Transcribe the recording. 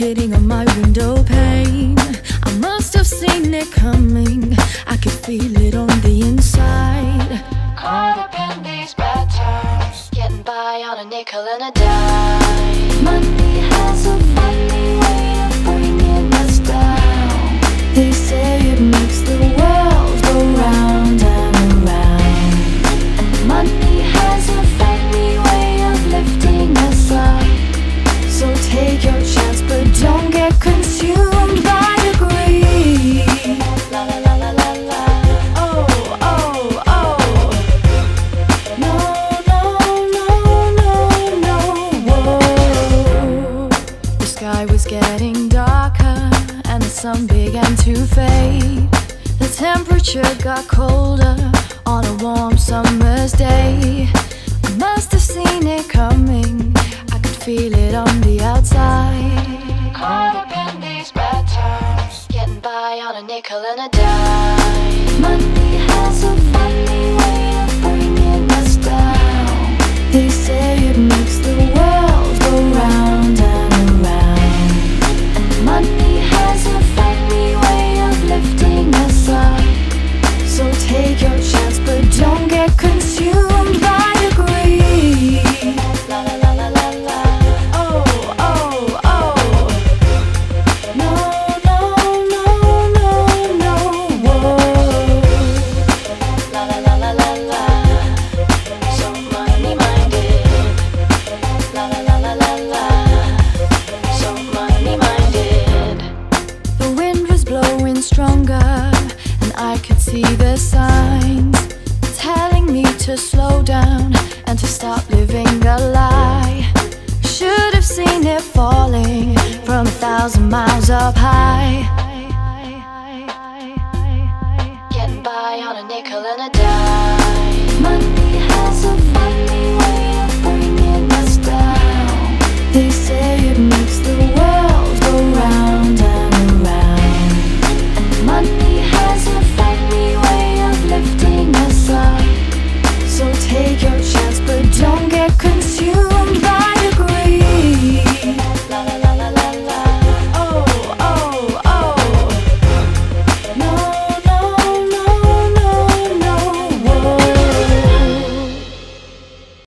hitting on my window pane. I must have seen it coming, I could feel it on the inside. Caught up in these bad times, getting by on a nickel and a dime. Money has a funny way of bringing us down. They say it makes the world go round and around. And money has a funny way of lifting us up. So take your chance, but don't get consumed by the greed. La la la la la la. Oh, oh, oh. No, no, no, no, no. Whoa. The sky was getting darker and the sun began to fade. The temperature got colder on a warm summer's day. I must have seen it coming, I could feel it on the outside. Caught up in these bad times, getting by on a nickel and a dime. Money has a funny way of bringing us down. They say it makes the world go round and around. And money has a funny way of lifting us up. So take your chance, but don't get consumed by the greed. La la la la la la. Oh, oh, oh. No, no, no, no, no. Whoa. La la la la la la. So money minded. La la la la la la. So money minded. The wind was blowing stronger, and I could see the signs telling me to slow down and to stop living a lie. Should have seen it falling from 1,000 miles up high.